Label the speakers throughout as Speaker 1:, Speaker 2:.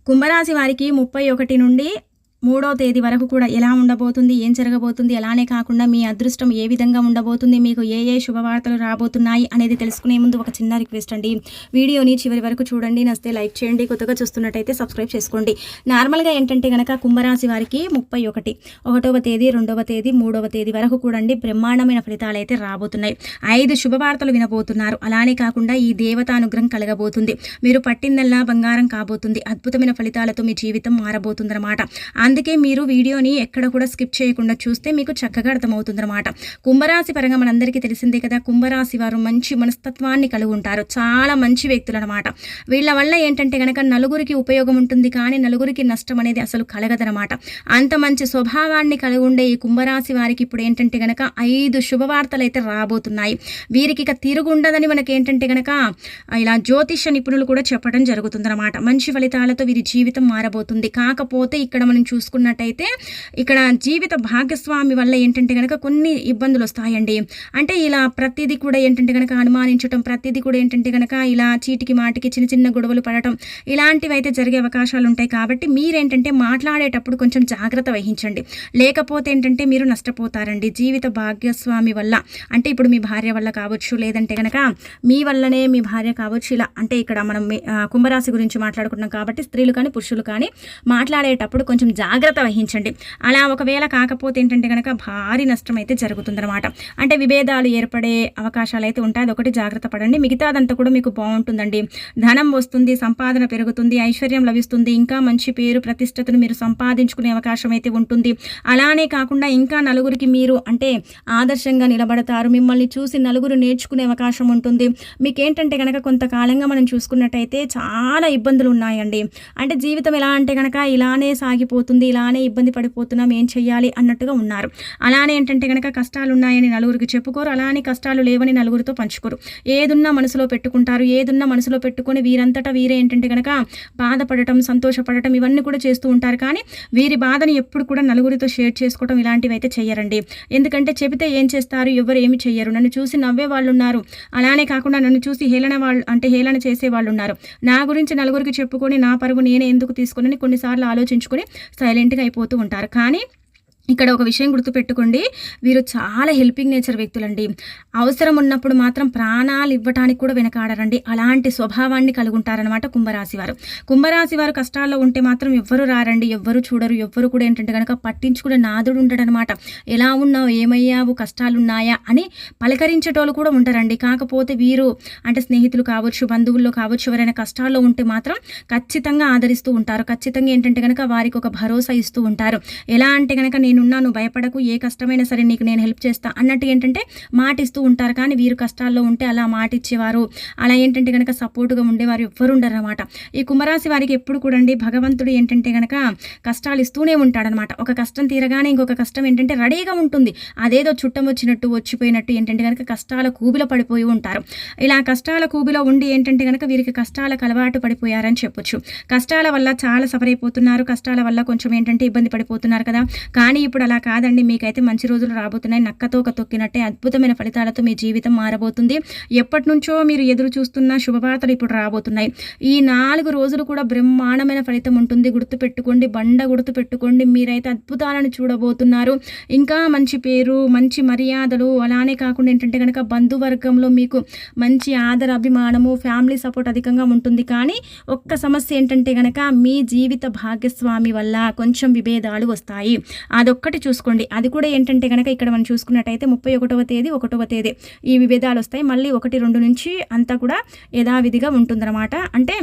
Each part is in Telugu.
Speaker 1: కుంభరాశి వారికి 31 నుండి 3వ తేదీ వరకు కూడా ఎలా ఉండబోతుంది, ఏం జరగబోతుంది, అలానే కాకుండా మీ అదృష్టం ఏ విధంగా ఉండబోతుంది, మీకు ఏ శుభవార్తలు రాబోతున్నాయి అనేది తెలుసుకునే ముందు ఒక చిన్న రిక్వెస్ట్ అండి. వీడియోని చివరి వరకు చూడండి, నచ్చితే లైక్ చేయండి, కొత్తగా చూస్తున్నట్టయితే సబ్స్క్రైబ్ చేసుకోండి. నార్మల్గా ఏంటంటే కనుక కుంభరాశి వారికి 31, 1వ తేదీ, 2వ తేదీ, 3వ తేదీ వరకు కూడా బ్రహ్మాండమైన ఫలితాలు అయితే రాబోతున్నాయి. 5 శుభవార్తలు వినబోతున్నారు. అలానే కాకుండా ఈ దేవతానుగ్రహం కలగబోతుంది. మీరు పట్టిందల్లా బంగారం కాబోతుంది. అద్భుతమైన ఫలితాలతో మీ జీవితం మారబోతుందన్నమాట. అందుకే మీరు వీడియోని ఎక్కడ కూడా స్కిప్ చేయకుండా చూస్తే మీకు చక్కగా అర్థమవుతుందన్నమాట. కుంభరాశి పరంగా మనందరికీ తెలిసిందే కదా, కుంభరాశి వారు మంచి మనస్తత్వాన్ని కలిగి ఉంటారు. చాలా మంచి వ్యక్తులు అనమాట. వీళ్ళ వల్ల ఏంటంటే కనుక నలుగురికి ఉపయోగం ఉంటుంది, కానీ నలుగురికి నష్టం అనేది అసలు కలగదనమాట. అంత మంచి స్వభావాన్ని కలిగి ఉండే ఈ కుంభరాశి వారికి ఇప్పుడు ఏంటంటే కనుక 5 శుభవార్తలు అయితే రాబోతున్నాయి. వీరికి ఇక తిరుగుండదని మనకి ఏంటంటే కనుక ఇలా జ్యోతిష నిపుణులు కూడా చెప్పడం జరుగుతుందన్నమాట. మంచి ఫలితాలతో వీరి జీవితం మారబోతుంది. కాకపోతే ఇక్కడ మనం చూసుకున్నట్టయితే ఇక్కడ జీవిత భాగస్వామి వల్ల ఏంటంటే కనుక కొన్ని ఇబ్బందులు వస్తాయండి. అంటే ఇలా ప్రతిదీ కూడా ఏంటంటే కనుక అనుమానించడం, ప్రతిదీ కూడా ఏంటంటే కనుక ఇలా చీటికి మాటికి చిన్న చిన్న గొడవలు పడటం, ఇలాంటివి అయితే జరిగే అవకాశాలు ఉంటాయి. కాబట్టి మీరేంటంటే మాట్లాడేటప్పుడు కొంచెం జాగ్రత్త వహించండి, లేకపోతే ఏంటంటే మీరు నష్టపోతారండి. జీవిత భాగస్వామి వల్ల అంటే ఇప్పుడు మీ భార్య వల్ల కావచ్చు, లేదంటే కనుక మీ వల్లనే మీ భార్య కావచ్చు. ఇలా అంటే ఇక్కడ మనం కుంభరాశి గురించి మాట్లాడుకున్నాం కాబట్టి స్త్రీలు కానీ పురుషులు కానీ మాట్లాడేటప్పుడు కొంచెం జాగ్రత్త వహించండి. అలా ఒకవేళ కాకపోతే ఏంటంటే కనుక భారీ నష్టం అయితే జరుగుతుందన్నమాట. అంటే విభేదాలు ఏర్పడే అవకాశాలు అయితే ఉంటాయి. అదొకటి జాగ్రత్త పడండి. మిగతాదంతా కూడా మీకు బాగుంటుందండి. ధనం వస్తుంది, సంపాదన పెరుగుతుంది, ఐశ్వర్యం లభిస్తుంది, ఇంకా మంచి పేరు ప్రతిష్టతను మీరు సంపాదించుకునే అవకాశం అయితే ఉంటుంది. అలానే కాకుండా ఇంకా నలుగురికి మీరు అంటే ఆదర్శంగా నిలబడతారు. మిమ్మల్ని చూసి నలుగురు నేర్చుకునే అవకాశం ఉంటుంది. మీకేంటంటే కనుక కొంతకాలంగా మనం చూసుకున్నట్టయితే చాలా ఇబ్బందులు ఉన్నాయండి. అంటే జీవితం ఎలా అంటే కనుక ఇలానే సాగిపోతుంది, ఇలానే ఇబ్బంది పడిపోతున్నాం, ఏం చెయ్యాలి అన్నట్టుగా ఉన్నారు. అలానే ఏంటంటే కనుక కష్టాలు ఉన్నాయని నలుగురికి చెప్పుకోరు, అలానే కష్టాలు లేవని నలుగురితో పంచుకోరు. ఏదున్నా మనసులో పెట్టుకుంటారు. ఏదున్నా మనసులో పెట్టుకొని వీరంతటా వీరే ఏంటంటే కనుక బాధపడటం, సంతోషపడటం ఇవన్నీ కూడా చేస్తూ ఉంటారు. కానీ వీరి బాధని ఎప్పుడు కూడా నలుగురితో షేర్ చేసుకోవడం ఇలాంటివి అయితే చెయ్యరండి. ఎందుకంటే చెబితే ఏం చేస్తారు, ఎవరు ఏమి చెయ్యరు. నన్ను చూసి నవ్వే వాళ్ళు ఉన్నారు, అలానే కాకుండా నన్ను చూసి హేళన చేసే వాళ్ళు ఉన్నారు. నా గురించి నలుగురికి చెప్పుకొని నా పరువు నేనే ఎందుకు తీసుకుని కొన్నిసార్లు ఆలోచించుకొని సైలెంట్గా అయిపోతూ ఉంటారు. కానీ ఇక్కడ ఒక విషయం గుర్తుపెట్టుకోండి, వీరు చాలా హెల్పింగ్ నేచర్ వ్యక్తులండి. అవసరం ఉన్నప్పుడు మాత్రం ప్రాణాలు ఇవ్వటానికి కూడా వెనకాడరండి. అలాంటి స్వభావాన్ని కలిగి ఉంటారనమాట కుంభరాశి వారు. కుంభరాశి వారు కష్టాల్లో ఉంటే మాత్రం ఎవ్వరు రారండి, ఎవ్వరు చూడరు, ఎవ్వరు కూడా ఏంటంటే కనుక పట్టించుకునే నాదుడు ఉంటాడనమాట. ఎలా ఉన్నావు, ఏమయ్యావు, కష్టాలున్నాయా అని పలకరించేటోళ్ళు కూడా ఉంటారండి. కాకపోతే వీరు అంటే స్నేహితులు కావచ్చు, బంధువుల్లో కావచ్చు, ఎవరైనా కష్టాల్లో ఉంటే మాత్రం ఖచ్చితంగా ఆదరిస్తూ ఉంటారు. ఖచ్చితంగా ఏంటంటే కనుక వారికి ఒక భరోసా ఇస్తూ ఉంటారు. ఎలా అంటే కనుక నేనున్నాను, భయపడకు, ఏ కష్టమైనా సరే నీకు నేను హెల్ప్ చేస్తా అన్నట్టు ఏంటంటే మాటిస్తూ ఉంటారు. కానీ వీరు కష్టాల్లో ఉంటే అలా మాట ఇచ్చేవారు, అలా ఏంటంటే కనుక సపోర్టుగా ఉండేవారు ఎవ్వరు ఉండరు అనమాట. ఈ కుంభరాశి వారికి ఎప్పుడు కూడా భగవంతుడు ఏంటంటే కనుక కష్టాలు ఇస్తూనే ఉంటాడనమాట. ఒక కష్టం తీరగానే ఇంకొక కష్టం ఏంటంటే రెడీగా ఉంటుంది. అదేదో చుట్టం వచ్చినట్టు వచ్చిపోయినట్టు ఏంటంటే కనుక కష్టాల కూబిలో పడిపోయి ఉంటారు. ఇలా కష్టాల కూబిలో ఉండి ఏంటంటే కనుక వీరికి కష్టాలకు అలవాటు పడిపోయారని చెప్పొచ్చు. కష్టాల వల్ల చాలా సఫర్ అయిపోతున్నారు, కష్టాల వల్ల కొంచెం ఏంటంటే ఇబ్బంది పడిపోతున్నారు కదా. కానీ ఇప్పుడు అలా కాదండి, మీకైతే మంచి రోజులు రాబోతున్నాయి. నక్కతోక తొక్కినట్టే అద్భుతమైన ఫలితాలతో మీ జీవితం మారబోతుంది. ఎప్పటి నుంచో మీరు ఎదురు చూస్తున్న శుభవార్తలు ఇప్పుడు రాబోతున్నాయి. ఈ 4 రోజులు కూడా బ్రహ్మాండమైన ఫలితం ఉంటుంది. గుర్తుపెట్టుకోండి, గుర్తుపెట్టుకోండి, మీరైతే అద్భుతాలను చూడబోతున్నారు. ఇంకా మంచి పేరు, మంచి మర్యాదలు, అలానే కాకుండా ఏంటంటే కనుక బంధువర్గంలో మీకు మంచి ఆదర అభిమానము, ఫ్యామిలీ సపోర్ట్ అధికంగా ఉంటుంది. కానీ ఒక్క సమస్య ఏంటంటే కనుక మీ జీవిత భాగస్వామి వల్ల కొంచెం విభేదాలు వస్తాయి. అదొక్కటి చూసుకోండి. అది కూడా ఏంటంటే కనుక ఇక్కడ మనం చూసుకున్నట్టయితే 31వ తేదీ, 1వ తేదీ ఈ విభేదాలు వస్తాయి. మళ్ళీ 1, 2 నుంచి అంతా కూడా యథావిధిగా ఉంటుందన్నమాట. అంటే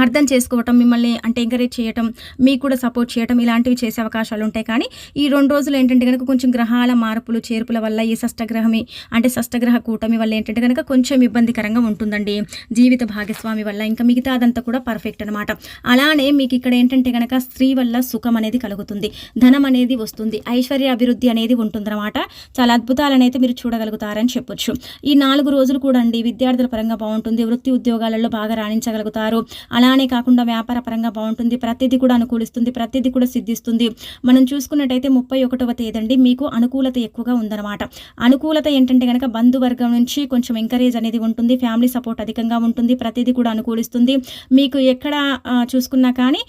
Speaker 1: అర్థం చేసుకోవటం, మిమ్మల్ని అంటే ఎంకరేజ్ చేయటం, మీకు కూడా సపోర్ట్ చేయటం ఇలాంటివి చేసే అవకాశాలు ఉంటాయి. కానీ ఈ 2 రోజులు ఏంటంటే కనుక కొంచెం గ్రహాల మార్పులు చేర్పుల వల్ల ఈ షష్టగ్రహ కూటమి వల్ల ఏంటంటే కనుక కొంచెం ఇబ్బందికరంగా ఉంటుందండి జీవిత భాగస్వామి వల్ల. ఇంకా మిగతాదంతా కూడా పర్ఫెక్ట్ అనమాట. అలానే మీకు ఇక్కడ ఏంటంటే కనుక స్త్రీ వల్ల సుఖం అనేది కలుగుతుంది, ధనం అనేది వస్తుంది, ఐశ్వర్య అభివృద్ధి అనేది ఉంటుందన్నమాట. చాలా అద్భుతాలను అయితే మీరు చూడగలుగుతారని చెప్పొచ్చు. ఈ 4 రోజులు కూడా విద్యార్థుల పరంగా బాగుంటుంది. వృత్తి ఉద్యోగాలలో బాగా రాణించగలుగుతారు. అలానే కాకుండా వ్యాపార పరంగా బాగుంటుంది, ప్రతిదీ కూడా అనుకూలిస్తుంది, ప్రతిదీ కూడా సిద్ధిస్తుంది. మనం చూసుకున్నట్టయితే 31వ తేదీ అండి మీకు అనుకూలత ఎక్కువగా ఉందన్నమాట. అనుకూలత ఏంటంటే కనుక బంధువర్గం నుంచి కొంచెం ఎంకరేజ్ అనేది ఉంటుంది, ఫ్యామిలీ సపోర్ట్ అధికంగా ఉంటుంది, ప్రతిదీ కూడా అనుకూలిస్తుంది. మీకు ఎక్కడ చూసుకున్నా కానీ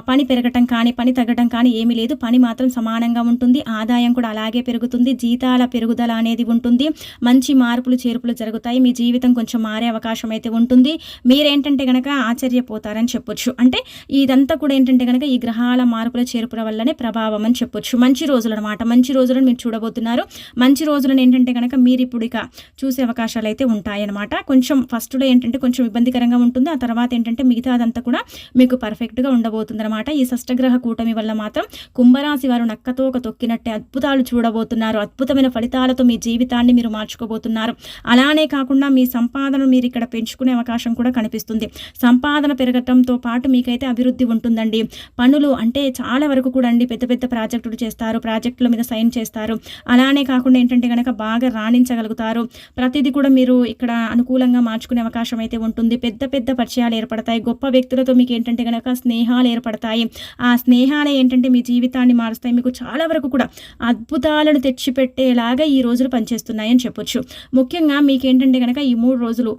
Speaker 1: పని పెరగటం కానీ పని తగ్గటం కానీ ఏమీ లేదు. పని మాత్రం సమానంగా ఉంటుంది, ఆదాయం కూడా అలాగే పెరుగుతుంది, జీతాల పెరుగుదల అనేది ఉంటుంది, మంచి మార్పులు చేర్పులు జరుగుతాయి, మీ జీవితం కొంచెం మారే అవకాశం అయితే ఉంటుంది. మీరేంటంటే కనుక ఆశ్చర్యపోతారని చెప్పొచ్చు. అంటే ఇదంతా కూడా ఏంటంటే కనుక ఈ గ్రహాల మార్పుల చేర్పుల వల్లనే ప్రభావం అని చెప్పొచ్చు. మంచి రోజులు అనమాట, మంచి రోజులను మీరు చూడబోతున్నారు. మంచి రోజులను ఏంటంటే కనుక మీరు ఇప్పుడు ఇక చూసే అవకాశాలు అయితే ఉంటాయన్నమాట. కొంచెం ఫస్ట్లో ఏంటంటే కొంచెం ఇబ్బందికరంగా ఉంటుంది, ఆ తర్వాత ఏంటంటే మిగతా అదంతా కూడా మీకు పర్ఫెక్ట్గా ఉండబోతుంది అనమాట. ఈ షష్టగ్రహ కూటమి వల్ల మాత్రం కుంభరాశి వారు నక్కతో ఒక తొక్కినట్టే అద్భుతాలు చూడబోతున్నారు. అద్భుతమైన ఫలితాలతో మీ జీవితాన్ని మీరు మార్చుకోబోతున్నారు. అలానే కాకుండా మీ సంపాదన మీరు ఇక్కడ పెంచుకునే అవకాశం కూడా కనిపిస్తుంది. సంపాదన పెరగటంతో పాటు మీకైతే అభివృద్ధి ఉంటుందండి. పనులు అంటే చాలా వరకు కూడా అండి పెద్ద పెద్ద ప్రాజెక్టులు చేస్తారు, ప్రాజెక్టుల మీద సైన్ చేస్తారు. అలానే కాకుండా ఏంటంటే కనుక బాగా రాణించగలుగుతారు. ప్రతిదీ కూడా మీరు ఇక్కడ అనుకూలంగా మార్చుకునే అవకాశం అయితే ఉంటుంది. పెద్ద పెద్ద పరిచయాలు ఏర్పడతాయి, గొప్ప వ్యక్తులతో మీకు ఏంటంటే కనుక స్నేహాలు ఏర్పడతాయి. ఆ స్నేహాలే ఏంటంటే మీ జీవితాన్ని మారుస్తాయి. మీకు చాలా వరకు కూడా అద్భుతాలను తెచ్చిపెట్టేలాగా ఈ రోజులు పనిచేస్తున్నాయని చెప్పొచ్చు. ముఖ్యంగా మీకేంటంటే కనుక ఈ 3 రోజులు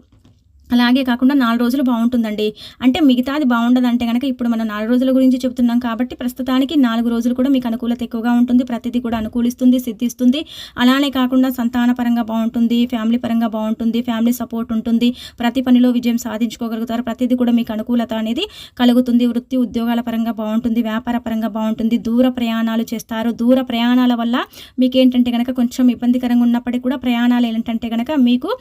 Speaker 1: అలాగే కాకుండా 4 రోజులు బాగుంటుందండి. అంటే మిగతాది బాగుండదంటే కనుక ఇప్పుడు మనం 4 రోజుల గురించి చెప్తున్నాం కాబట్టి ప్రస్తుతానికి 4 రోజులు కూడా మీకు అనుకూలత ఎక్కువగా ఉంటుంది, ప్రతిదీ కూడా అనుకూలిస్తుంది, సిద్ధిస్తుంది. అలానే కాకుండా సంతాన పరంగా బాగుంటుంది, ఫ్యామిలీ పరంగా బాగుంటుంది, ఫ్యామిలీ సపోర్ట్ ఉంటుంది, ప్రతి పనిలో విజయం సాధించుకోగలుగుతారు, ప్రతిదీ కూడా మీకు అనుకూలత అనేది కలుగుతుంది. వృత్తి ఉద్యోగాల పరంగా బాగుంటుంది, వ్యాపార పరంగా బాగుంటుంది, దూర ప్రయాణాలు చేస్తారు. దూర ప్రయాణాల వల్ల మీకు ఏంటంటే కనుక కొంచెం ఇబ్బందికరంగా ఉన్నప్పటికీ కూడా ప్రయాణాలు ఏంటంటే కనుక మీకు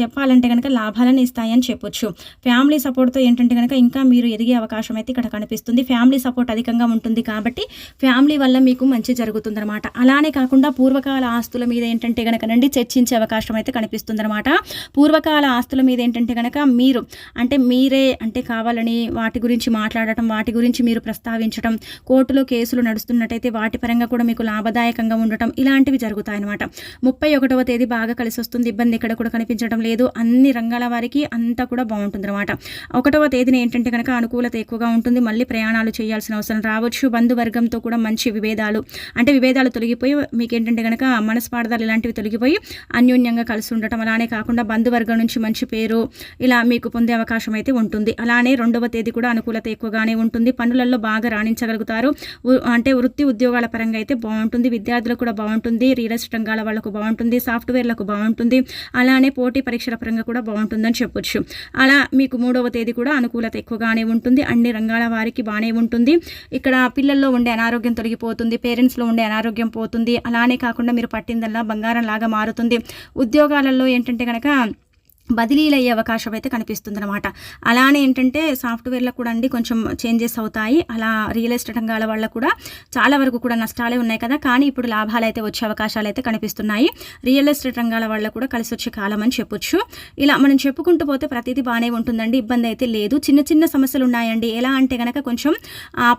Speaker 1: చెప్పాలంటే కనుక లాభాలను ఇస్తాయని చెప్పొచ్చు. ఫ్యామిలీ సపోర్ట్తో ఏంటంటే కనుక ఇంకా మీరు ఎదిగే అవకాశం అయితే ఇక్కడ కనిపిస్తుంది. ఫ్యామిలీ సపోర్ట్ అధికంగా ఉంటుంది కాబట్టి ఫ్యామిలీ వల్ల మీకు మంచి జరుగుతుందన్నమాట. అలానే కాకుండా పూర్వకాల ఆస్తుల మీద ఏంటంటే కనుక నండి చర్చించే అవకాశం అయితే కనిపిస్తుందన్నమాట. పూర్వకాల ఆస్తుల మీద ఏంటంటే కనుక మీరు అంటే మీరే అంటే కావాలని వాటి గురించి మాట్లాడటం, వాటి గురించి మీరు ప్రస్తావించడం, కోర్టులో కేసులు నడుస్తున్నట్టయితే వాటి పరంగా కూడా మీకు లాభదాయకంగా ఉండటం ఇలాంటివి జరుగుతాయన్నమాట. 31వ తేదీ బాగా కలిసి వస్తుంది, ఇబ్బంది ఇక్కడ కూడా కనిపించడం లేదు. అన్ని రంగాల వారికి అంతా కూడా బాగుంటుంది అనమాట. 1వ తేదీన ఏంటంటే కనుక అనుకూలత ఎక్కువగా ఉంటుంది, మళ్ళీ ప్రయాణాలు చేయాల్సిన అవసరం రావచ్చు. బంధువర్గంతో కూడా మంచి విభేదాలు తొలగిపోయి మీకు ఏంటంటే కనుక మనస్పార్థాలు ఇలాంటివి తొలగిపోయి అన్యోన్యంగా కలిసి ఉండటం, అలానే కాకుండా బంధువర్గం నుంచి మంచి పేరు ఇలా మీకు పొందే అవకాశం అయితే ఉంటుంది. అలానే 2వ తేదీ కూడా అనుకూలత ఎక్కువగానే ఉంటుంది, పనులలో బాగా రాణించగలుగుతారు. అంటే వృత్తి ఉద్యోగాల పరంగా అయితే బాగుంటుంది, విద్యార్థులకు కూడా బాగుంటుంది, రియల్ ఎస్టేట్ రంగాల వాళ్ళకు బాగుంటుంది, సాఫ్ట్వేర్లకు బాగుంటుంది, అలానే పోటీ పరీక్షల పరంగా కూడా బాగుంటుందని చెప్పొచ్చు. అలా మీకు 3వ తేదీ కూడా అనుకూలత ఎక్కువగానే ఉంటుంది, అన్ని రంగాల వారికి బాగానే ఉంటుంది. ఇక్కడ పిల్లల్లో ఉండే అనారోగ్యం తొలగిపోతుంది, పేరెంట్స్లో ఉండే అనారోగ్యం పోతుంది. అలానే కాకుండా మీరు పట్టిందల్లా బంగారం లాగా మారుతుంది. ఉద్యోగాలలో ఏంటంటే కనుక బదిలీలు అయ్యే అవకాశం అయితే కనిపిస్తుంది అనమాట. అలానే ఏంటంటే సాఫ్ట్వేర్లో కూడా అండి కొంచెం చేంజెస్ అవుతాయి. అలా రియల్ ఎస్టేట్ రంగాల వల్ల కూడా చాలా వరకు కూడా నష్టాలే ఉన్నాయి కదా, కానీ ఇప్పుడు లాభాలు అయితే వచ్చే అవకాశాలు అయితే కనిపిస్తున్నాయి. రియల్ ఎస్టేట్ రంగాల వల్ల కూడా కలిసి వచ్చే కాలం అని చెప్పొచ్చు. ఇలా మనం చెప్పుకుంటూ పోతే ప్రతిదీ బాగానే ఉంటుందండి, ఇబ్బంది అయితే లేదు. చిన్న చిన్న సమస్యలు ఉన్నాయండి. ఎలా అంటే కనుక కొంచెం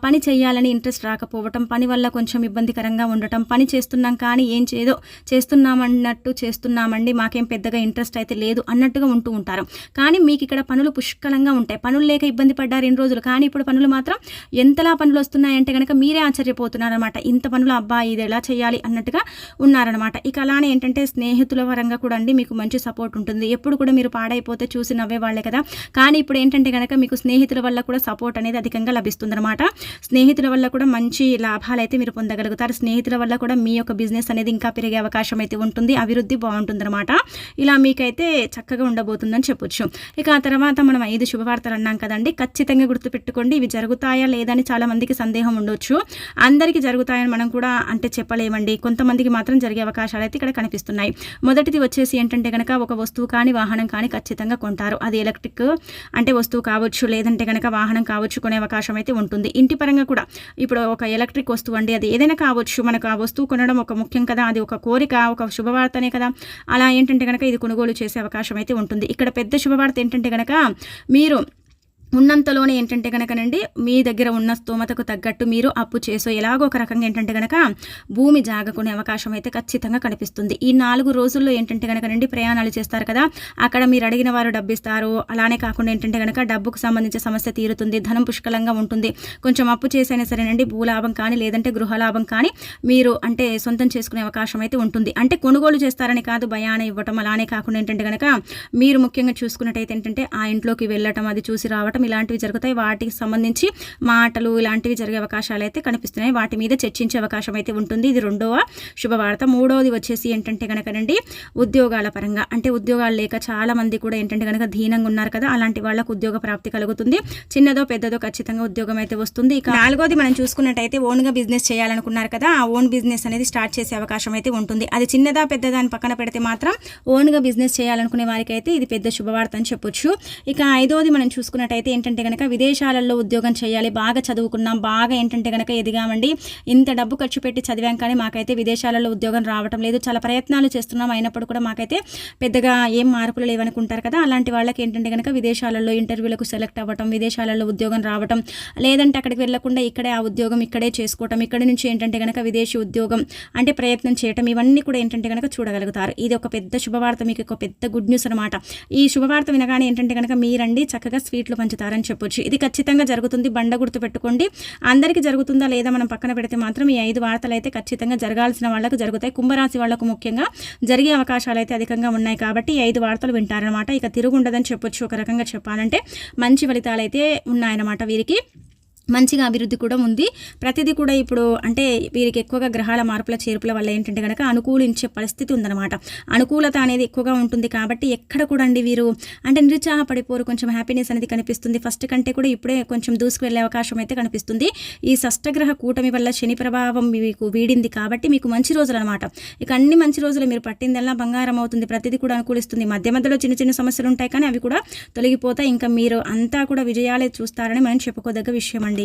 Speaker 1: పని చేయాలని ఇంట్రెస్ట్ రాకపోవటం, పని వల్ల కొంచెం ఇబ్బందికరంగా ఉండటం, పని చేస్తున్నాం కానీ ఏదో చేస్తున్నామండి, మాకేం పెద్దగా ఇంట్రెస్ట్ అయితే లేదు అన్నట్టుగా ఉంటూ ఉంటారు. కానీ మీకు ఇక్కడ పనులు పుష్కలంగా ఉంటాయి. పనులు లేక ఇబ్బంది పడ్డారు 2 రోజులు, కానీ ఇప్పుడు పనులు మాత్రం ఎంతలా పనులు వస్తున్నాయంటే కనుక మీరే ఆశ్చర్యపోతున్నారనమాట. ఇంత పనులు అబ్బా ఇది ఎలా చేయాలి అన్నట్టుగా ఉన్నారనమాట. ఇక అలానే ఏంటంటే స్నేహితుల పరంగా కూడా అండి మీకు మంచి సపోర్ట్ ఉంటుంది. ఎప్పుడు కూడా మీరు పాడైపోతే చూసి నవ్వేవాళ్లే కదా, కానీ ఇప్పుడు ఏంటంటే కనుక మీకు స్నేహితుల వల్ల కూడా సపోర్ట్ అనేది అధికంగా లభిస్తుందన్నమాట. స్నేహితుల వల్ల కూడా మంచి లాభాలు అయితే మీరు పొందగలుగుతారు. స్నేహితుల వల్ల కూడా మీ యొక్క బిజినెస్ అనేది ఇంకా పెరిగే అవకాశం అయితే ఉంటుంది, అభివృద్ధి బాగుంటుందన్నమాట. ఇలా మీకైతే చక్కగా ఉండబోతుందని చెప్పొచ్చు. ఇక ఆ తర్వాత మనం 5 శుభవార్తలు అన్నాం కదండి, ఖచ్చితంగా గుర్తుపెట్టుకోండి. ఇవి జరుగుతాయా లేదని చాలా మందికి సందేహం ఉండొచ్చు. అందరికీ జరుగుతాయని మనం కూడా అంటే చెప్పలేమండి, కొంతమందికి మాత్రం జరిగే అవకాశాలు అయితే ఇక్కడ కనిపిస్తున్నాయి. మొదటిది వచ్చేసి ఏంటంటే కనుక ఒక వస్తువు కానీ వాహనం కానీ ఖచ్చితంగా కొంటారు. అది ఎలక్ట్రిక్ అంటే వస్తువు కావచ్చు, లేదంటే కనుక వాహనం కావచ్చు, కొనే అవకాశం అయితే ఉంటుంది. ఇంటి పరంగా కూడా ఇప్పుడు ఒక ఎలక్ట్రిక్ వస్తువు అండి, అది ఏదైనా కావచ్చు, మనకు ఆ వస్తువు కొనడం ఒక ముఖ్యం కదా, అది ఒక కోరిక, ఒక శుభవార్తనే కదా. అలా ఏంటంటే కనుక ఇది కొనుగోలు చేసే అవకాశం అయితే ఉంటుంది. ఇక్కడ పెద్ద శుభవార్త ఏంటంటే కనుక మీరు ఉన్నంతలోనే ఏంటంటే కనుకనండి మీ దగ్గర ఉన్న స్తోమతకు తగ్గట్టు మీరు అప్పు చేసో ఎలాగో ఒక రకంగా ఏంటంటే కనుక భూమి జాగకునే అవకాశం అయితే ఖచ్చితంగా కనిపిస్తుంది. ఈ 4 రోజుల్లో ఏంటంటే కనుకనండి ప్రయాణాలు చేస్తారు కదా, అక్కడ మీరు అడిగిన వారు డబ్బు ఇస్తారు. అలానే కాకుండా ఏంటంటే కనుక డబ్బుకు సంబంధించిన సమస్య తీరుతుంది, ధనం పుష్కలంగా ఉంటుంది. కొంచెం అప్పు చేసైనా సరేనండి భూలాభం కానీ లేదంటే గృహలాభం కానీ మీరు అంటే సొంతం చేసుకునే అవకాశం అయితే ఉంటుంది. అంటే కొనుగోలు చేస్తారని కాదు, భయాన ఇవ్వటం. అలానే కాకుండా ఏంటంటే కనుక మీరు ముఖ్యంగా చూసుకున్నట్టయితే ఏంటంటే ఆ ఇంట్లోకి వెళ్ళటం, అది చూసి రావటం ఇలాంటివి జరుగుతాయి. వాటికి సంబంధించి మాటలు ఇలాంటివి జరిగే అవకాశాలు అయితే కనిపిస్తున్నాయి. వాటి మీద చర్చించే అవకాశం అయితే ఉంటుంది. ఇది 2వ శుభవార్త. 3వది వచ్చేసి ఏంటంటే కనుకనండి ఉద్యోగాల పరంగా, అంటే ఉద్యోగాలు లేక చాలా మంది కూడా ఏంటంటే కనుక దీనంగా ఉన్నారు కదా, అలాంటి వాళ్ళకు ఉద్యోగ ప్రాప్తి కలుగుతుంది. చిన్నదో పెద్దదో ఖచ్చితంగా ఉద్యోగం అయితే వస్తుంది. ఇక 4వది మనం చూసుకున్నట్టయితే ఓన్గా బిజినెస్ చేయాలనుకున్నారు కదా, ఆ ఓన్ బిజినెస్ అనేది స్టార్ట్ చేసే అవకాశం అయితే ఉంటుంది. అది చిన్నదా పెద్దదా అని పక్కన పెడితే మాత్రం ఓన్గా బిజినెస్ చేయాలనుకునే వారికి అయితే ఇది పెద్ద శుభవార్త అని చెప్పొచ్చు. ఇక 5వది మనం చూసుకున్నట్టయితే ఏంటంటే కనుక విదేశాలలో ఉద్యోగం చేయాలి, బాగా చదువుకున్నాం, బాగా ఏంటంటే కనుక ఎదిగామండి, ఇంత డబ్బు ఖర్చు పెట్టి చదివాం కానీ మాకైతే విదేశాలలో ఉద్యోగం రావటం లేదు, చాలా ప్రయత్నాలు చేస్తున్నాం, అయినప్పుడు కూడా మాకైతే పెద్దగా ఏం మార్పులు లేవనుకుంటారు కదా, అలాంటి వాళ్ళకి ఏంటంటే కనుక విదేశాలలో ఇంటర్వ్యూలకు సెలెక్ట్ అవ్వటం, విదేశాలలో ఉద్యోగం రావటం, లేదంటే అక్కడికి వెళ్లకుండా ఇక్కడే ఆ ఉద్యోగం ఇక్కడే చేసుకోవటం, ఇక్కడి నుంచి ఏంటంటే కనుక విదేశీ ఉద్యోగం అంటే ప్రయత్నం చేయటం, ఇవన్నీ కూడా ఏంటంటే కనుక చూడగలుగుతారు. ఇది ఒక పెద్ద శుభవార్త, మీకు ఒక పెద్ద గుడ్ న్యూస్ అనమాట. ఈ శుభవార్త వినగానే ఏంటంటే కనుక మీరండి చక్కగా స్వీట్లు పంచుతారని చెప్పొచ్చు. ఇది ఖచ్చితంగా జరుగుతుంది, బండ గుర్తు పెట్టుకోండి. అందరికీ జరుగుతుందా లేదా మనం పక్కన పెడితే మాత్రం ఈ 5 వార్తలు అయితే ఖచ్చితంగా జరగాల్సిన వాళ్ళకు జరుగుతాయి. కుంభరాశి వాళ్లకు ముఖ్యంగా జరిగే అవకాశాలు అయితే అధికంగా ఉన్నాయి కాబట్టి ఈ 5 వార్తలు వింటారనమాట. ఇక తిరుగుండదని చెప్పొచ్చు. ఒక రకంగా చెప్పాలంటే మంచి ఫలితాలు అయితే ఉన్నాయన్నమాట. వీరికి మంచిగా అభివృద్ధి కూడా ఉంది. ప్రతిదీ కూడా ఇప్పుడు అంటే వీరికి ఎక్కువగా గ్రహాల మార్పుల చేర్పుల వల్ల ఏంటంటే కనుక అనుకూలించే పరిస్థితి ఉందన్నమాట. అనుకూలత అనేది ఎక్కువగా ఉంటుంది కాబట్టి ఎక్కడ కూడా అండి వీరు అంటే నిరుత్సాహపడిపోరు, కొంచెం హ్యాపీనెస్ అనేది కనిపిస్తుంది. ఫస్ట్ కంటే కూడా ఇప్పుడే కొంచెం దూసుకు వెళ్ళే అవకాశం అయితే కనిపిస్తుంది. ఈ షష్టగ్రహ కూటమి వల్ల శని ప్రభావం మీకు వీడింది కాబట్టి మీకు మంచి రోజులు అనమాట. ఇక అన్ని మంచి రోజులు మీరు పట్టిందల్లా బంగారం అవుతుంది, ప్రతిదీ కూడా అనుకూలిస్తుంది. మధ్య మధ్యలో చిన్న చిన్న సమస్యలు ఉంటాయి కానీ అవి కూడా తొలగిపోతాయి. ఇంకా మీరు అంతా కూడా విజయాలే చూస్తారని మనం చెప్పుకోదగ్గ విషయం అండి.